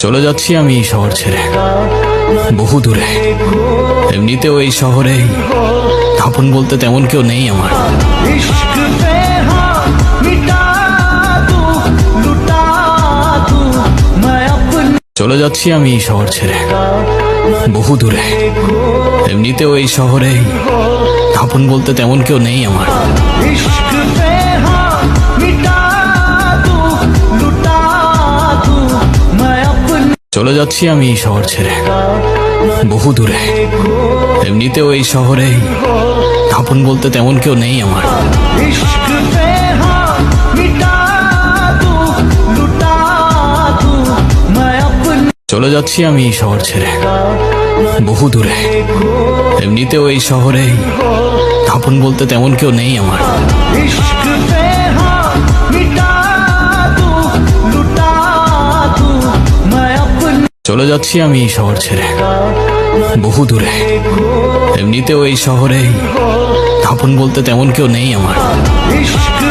চলে যাচ্ছি আমি এই শহর ছেড়ে বহু দূরে। এমনিতেও এই শহরে আপন বলতে তেমন কেউ নেই আমার। इश्क पे हाँ मिटा दूं लुटा दूं मैं अपने চলে যাচ্ছি আমি এই শহর ছেড়ে বহু দূরে। এমনিতেও এই শহরে আপন বলতে তেমন কেউ নেই আমার। इश्क पे हाँ मिटा दूं लुटा दूं मैं अपने চলে যাচ্ছি আমি এই শহর ছেড়ে বহু দূরে। এমনিতেও এই শহরে আপন বলতে তেমন কেউ নেই আমার। इश्क पे हाँ मिटा दूं लुटा दूं मैं अपने চলে যাচ্ছি আমি এই শহর ছেড়ে বহু দূরে। এমনিতেও এই শহরে আপন বলতে তেমন কেউ নেই আমার। इश्क पे हाँ मिटा दूं लुटा दूं मैं अपने চলে যাচ্ছি আমি এই শহর ছেড়ে বহু দূরে। এমনিতেও এই শহরে আপন বলতে তেমন কেউ নেই আমার। इश्क